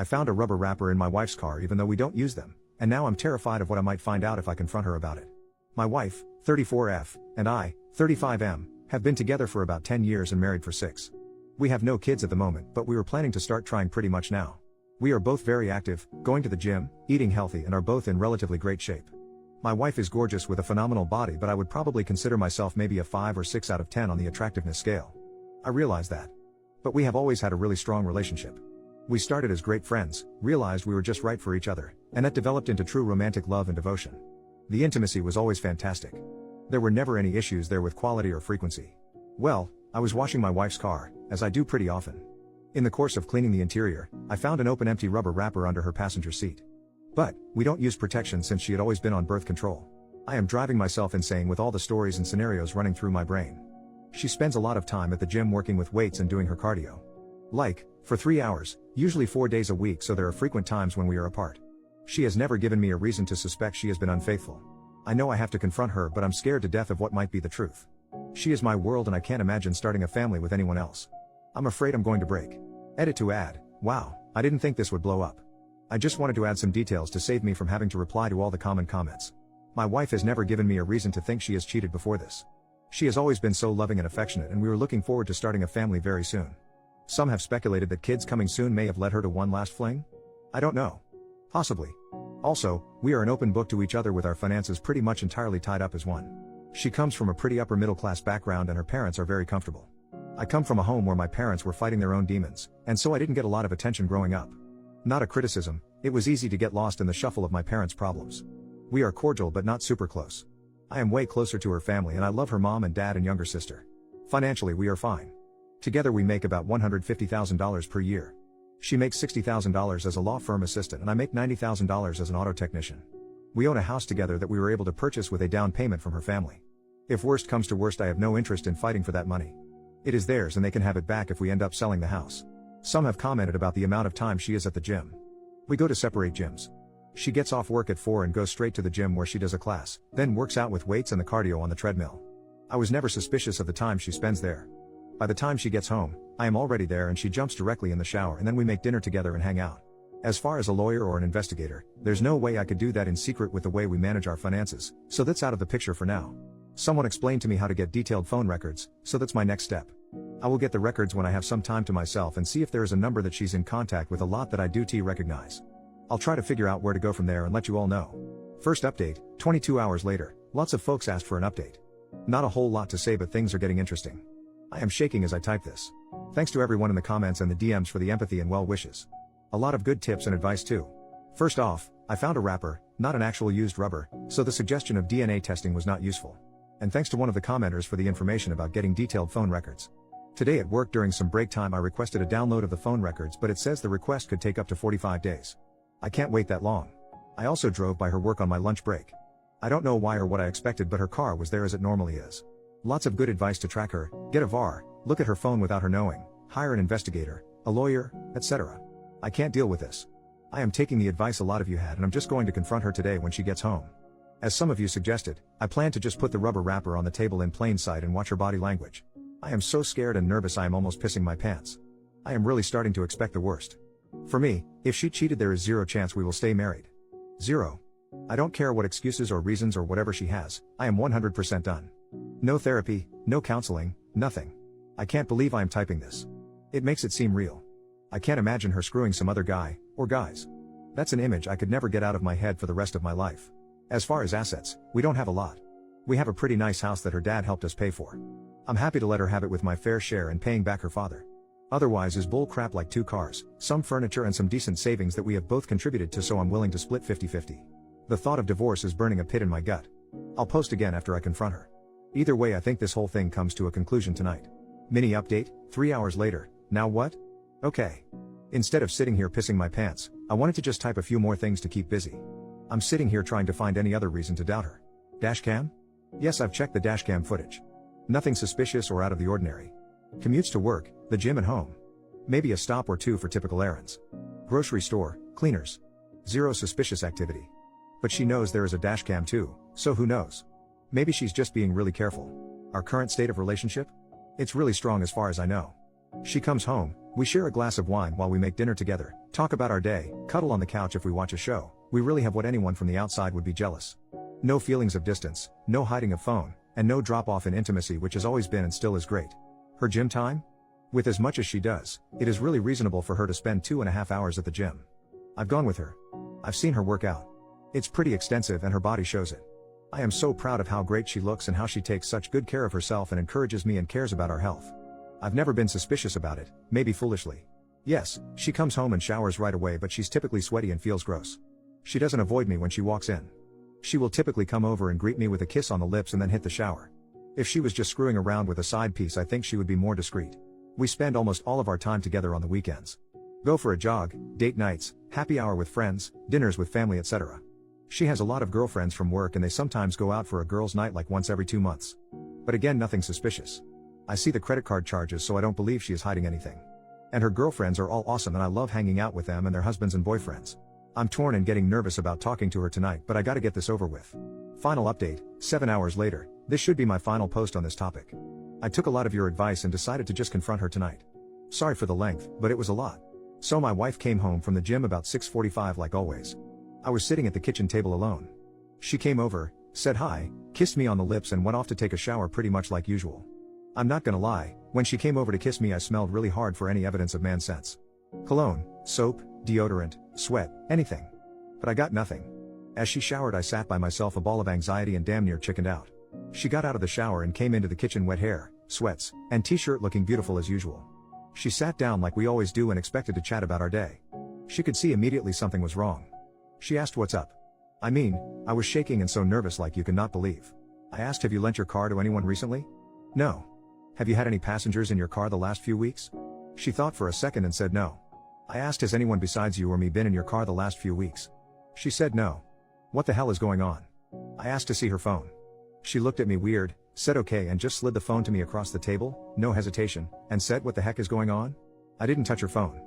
I found a rubber wrapper in my wife's car even though we don't use them, and now I'm terrified of what I might find out if I confront her about it. My wife, 34F, and I, 35M, have been together for about 10 years and married for 6. We have no kids at the moment, but we were planning to start trying pretty much now. We are both very active, going to the gym, eating healthy, and are both in relatively great shape. My wife is gorgeous with a phenomenal body, but I would probably consider myself maybe a 5 or 6 out of 10 on the attractiveness scale. I realize that. But we have always had a really strong relationship. We started as great friends, realized we were just right for each other, and that developed into true romantic love and devotion. The intimacy was always fantastic. There were never any issues there with quality or frequency. Well, I was washing my wife's car, as I do pretty often. In the course of cleaning the interior, I found an open empty rubber wrapper under her passenger seat. But, we don't use protection since she had always been on birth control. I am driving myself insane with all the stories and scenarios running through my brain. She spends a lot of time at the gym working with weights and doing her cardio. Like, for 3 hours, usually 4 days a week, so there are frequent times when we are apart. She has never given me a reason to suspect she has been unfaithful. I know I have to confront her, but I'm scared to death of what might be the truth. She is my world and I can't imagine starting a family with anyone else. I'm afraid I'm going to break. Edit to add, wow, I didn't think this would blow up. I just wanted to add some details to save me from having to reply to all the common comments. My wife has never given me a reason to think she has cheated before this. She has always been so loving and affectionate, and we were looking forward to starting a family very soon. Some have speculated that kids coming soon may have led her to one last fling? I don't know. Possibly. Also, we are an open book to each other with our finances pretty much entirely tied up as one. She comes from a pretty upper middle class background and her parents are very comfortable. I come from a home where my parents were fighting their own demons, and so I didn't get a lot of attention growing up. Not a criticism, it was easy to get lost in the shuffle of my parents' problems. We are cordial but not super close. I am way closer to her family and I love her mom and dad and younger sister. Financially we are fine. Together we make about $150,000 per year. She makes $60,000 as a law firm assistant and I make $90,000 as an auto technician. We own a house together that we were able to purchase with a down payment from her family. If worst comes to worst, I have no interest in fighting for that money. It is theirs and they can have it back if we end up selling the house. Some have commented about the amount of time she is at the gym. We go to separate gyms. She gets off work at 4 and goes straight to the gym where she does a class, then works out with weights and the cardio on the treadmill. I was never suspicious of the time she spends there. By the time she gets home, I am already there and she jumps directly in the shower and then we make dinner together and hang out. As far as a lawyer or an investigator, there's no way I could do that in secret with the way we manage our finances, so that's out of the picture for now. Someone explained to me how to get detailed phone records, so that's my next step. I will get the records when I have some time to myself and see if there is a number that she's in contact with a lot that I do recognize. I'll try to figure out where to go from there and let you all know. First update, 22 hours later, lots of folks asked for an update. Not a whole lot to say, but things are getting interesting. I am shaking as I type this. Thanks to everyone in the comments and the DMs for the empathy and well wishes. A lot of good tips and advice too. First off, I found a wrapper, not an actual used rubber, so the suggestion of DNA testing was not useful. And thanks to one of the commenters for the information about getting detailed phone records. Today at work during some break time I requested a download of the phone records, but it says the request could take up to 45 days. I can't wait that long. I also drove by her work on my lunch break. I don't know why or what I expected, but her car was there as it normally is. Lots of good advice to track her, get a VAR, look at her phone without her knowing, hire an investigator, a lawyer, etc. I can't deal with this. I am taking the advice a lot of you had and I'm just going to confront her today when she gets home. As some of you suggested, I plan to just put the rubber wrapper on the table in plain sight and watch her body language. I am so scared and nervous I am almost pissing my pants. I am really starting to expect the worst. For me, if she cheated there is zero chance we will stay married. Zero. I don't care what excuses or reasons or whatever she has, I am 100% done. No therapy, no counseling, nothing. I can't believe I am typing this. It makes it seem real. I can't imagine her screwing some other guy, or guys. That's an image I could never get out of my head for the rest of my life. As far as assets, we don't have a lot. We have a pretty nice house that her dad helped us pay for. I'm happy to let her have it with my fair share and paying back her father. Otherwise is bull crap like 2 cars, some furniture and some decent savings that we have both contributed to, so I'm willing to split 50-50. The thought of divorce is burning a pit in my gut. I'll post again after I confront her. Either way, I think this whole thing comes to a conclusion tonight. Mini update, 3 hours later, now what? Okay. Instead of sitting here pissing my pants, I wanted to just type a few more things to keep busy. I'm sitting here trying to find any other reason to doubt her. Dashcam? Yes, I've checked the dashcam footage. Nothing suspicious or out of the ordinary. Commutes to work, the gym and home. Maybe a stop or two for typical errands. Grocery store, cleaners. Zero suspicious activity. But she knows there is a dashcam too, so who knows? Maybe she's just being really careful. Our current state of relationship? It's really strong as far as I know. She comes home, we share a glass of wine while we make dinner together, Talk about our day, cuddle on the couch if we watch a show. We really have what anyone from the outside would be jealous. No feelings of distance, no hiding of phone, and no drop off in intimacy, which has always been and still is great. Her gym time? With as much as she does, it is really reasonable for her to spend 2.5 hours at the gym. I've gone with her. I've seen her work out. It's pretty extensive and her body shows it. I am so proud of how great she looks and how she takes such good care of herself and encourages me and cares about our health. I've never been suspicious about it, maybe foolishly. Yes, she comes home and showers right away, but she's typically sweaty and feels gross. She doesn't avoid me when she walks in. She will typically come over and greet me with a kiss on the lips and then hit the shower. If she was just screwing around with a side piece, I think she would be more discreet. We spend almost all of our time together on the weekends. Go for a jog, date nights, happy hour with friends, dinners with family, etc. She has a lot of girlfriends from work and they sometimes go out for a girls' night like once every 2 months. But again, nothing suspicious. I see the credit card charges, so I don't believe she is hiding anything. And her girlfriends are all awesome and I love hanging out with them and their husbands and boyfriends. I'm torn and getting nervous about talking to her tonight, but I gotta get this over with. Final update, 7 hours later. This should be my final post on this topic. I took a lot of your advice and decided to just confront her tonight. Sorry for the length, but it was a lot. So my wife came home from the gym about 6:45 like always. I was sitting at the kitchen table alone. She came over, said hi, kissed me on the lips and went off to take a shower pretty much like usual. I'm not gonna lie, when she came over to kiss me I smelled really hard for any evidence of man sense. Cologne, soap, deodorant, sweat, anything. But I got nothing. As she showered I sat by myself, a ball of anxiety and damn near chickened out. She got out of the shower and came into the kitchen, wet hair, sweats, and t-shirt, looking beautiful as usual. She sat down like we always do and expected to chat about our day. She could see immediately something was wrong. She asked what's up. I was shaking and so nervous like you cannot believe. I asked, have you lent your car to anyone recently? No. Have you had any passengers in your car the last few weeks? She thought for a second and said no. I asked, has anyone besides you or me been in your car the last few weeks? She said no. What the hell is going on? I asked to see her phone. She looked at me weird, said okay and just slid the phone to me across the table, no hesitation, and said, what the heck is going on? I didn't touch her phone.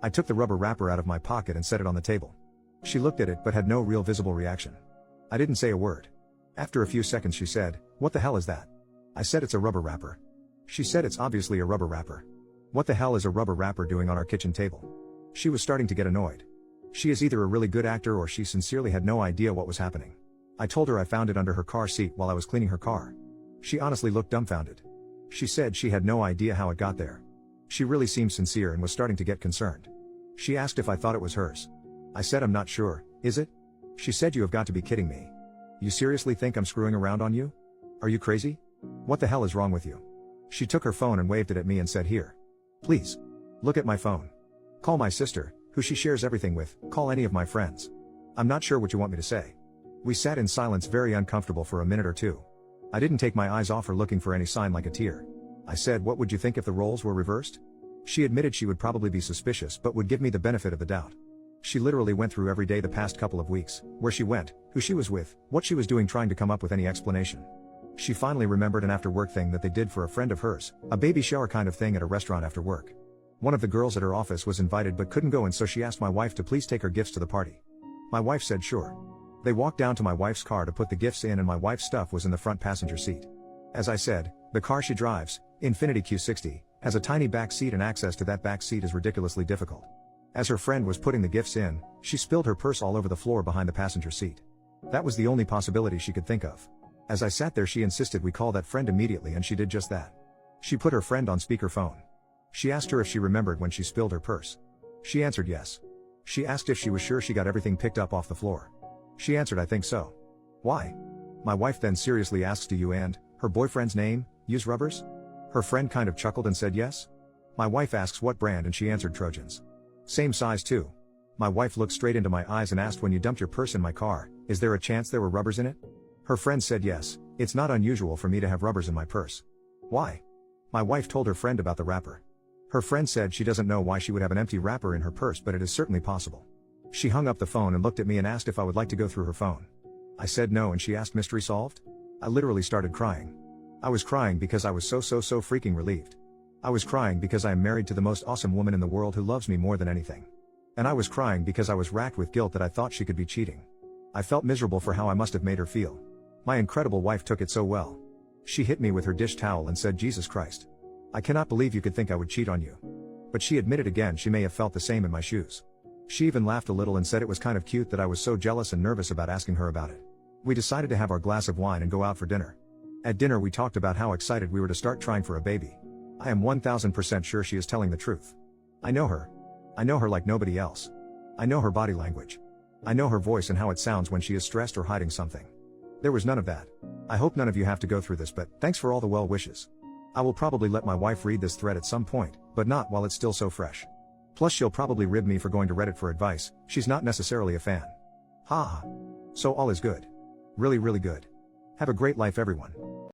I took the rubber wrapper out of my pocket and set it on the table. She looked at it but had no real visible reaction. I didn't say a word. After a few seconds she said, what the hell is that? I said, it's a rubber wrapper. She said, it's obviously a rubber wrapper. What the hell is a rubber wrapper doing on our kitchen table? She was starting to get annoyed. She is either a really good actor or she sincerely had no idea what was happening. I told her I found it under her car seat while I was cleaning her car. She honestly looked dumbfounded. She said she had no idea how it got there. She really seemed sincere and was starting to get concerned. She asked if I thought it was hers. I said, I'm not sure, is it? She said, you have got to be kidding me. You seriously think I'm screwing around on you? Are you crazy? What the hell is wrong with you? She took her phone and waved it at me and said, here. Please. Look at my phone. Call my sister, who she shares everything with, call any of my friends. I'm not sure what you want me to say. We sat in silence, very uncomfortable for a minute or two. I didn't take my eyes off her, looking for any sign like a tear. I said, what would you think if the roles were reversed? She admitted she would probably be suspicious but would give me the benefit of the doubt. She literally went through every day the past couple of weeks, where she went, who she was with, what she was doing, trying to come up with any explanation. She finally remembered an after-work thing that they did for a friend of hers, a baby shower kind of thing at a restaurant after work. One of the girls at her office was invited but couldn't go, and so she asked my wife to please take her gifts to the party. My wife said sure. They walked down to my wife's car to put the gifts in and my wife's stuff was in the front passenger seat. As I said, the car she drives, Infiniti Q60, has a tiny back seat and access to that back seat is ridiculously difficult. As her friend was putting the gifts in, she spilled her purse all over the floor behind the passenger seat. That was the only possibility she could think of. As I sat there, she insisted we call that friend immediately, and she did just that. She put her friend on speakerphone. She asked her if she remembered when she spilled her purse. She answered yes. She asked if she was sure she got everything picked up off the floor. She answered, I think so. Why? My wife then seriously asks, do you and her boyfriend's name use rubbers? Her friend kind of chuckled and said yes. My wife asks what brand and she answered Trojans. Same size too. My wife looked straight into my eyes and asked, when you dumped your purse in my car, is there a chance there were rubbers in it? Her friend said yes, it's not unusual for me to have rubbers in my purse. Why? My wife told her friend about the wrapper. Her friend said she doesn't know why she would have an empty wrapper in her purse, but it is certainly possible. She hung up the phone and looked at me and asked if I would like to go through her phone. I said no, and she asked, mystery solved? I literally started crying. I was crying because I was so freaking relieved. I was crying because I am married to the most awesome woman in the world who loves me more than anything. And I was crying because I was racked with guilt that I thought she could be cheating. I felt miserable for how I must have made her feel. My incredible wife took it so well. She hit me with her dish towel and said, Jesus Christ. I cannot believe you could think I would cheat on you. But she admitted again she may have felt the same in my shoes. She even laughed a little and said it was kind of cute that I was so jealous and nervous about asking her about it. We decided to have our glass of wine and go out for dinner. At dinner we talked about how excited we were to start trying for a baby. I am 1000% sure she is telling the truth. I know her. I know her like nobody else. I know her body language. I know her voice and how it sounds when she is stressed or hiding something. There was none of that. I hope none of you have to go through this, but thanks for all the well wishes. I will probably let my wife read this thread at some point, but not while it's still so fresh. Plus she'll probably rib me for going to Reddit for advice, she's not necessarily a fan. Haha. So all is good. Really, really good. Have a great life everyone.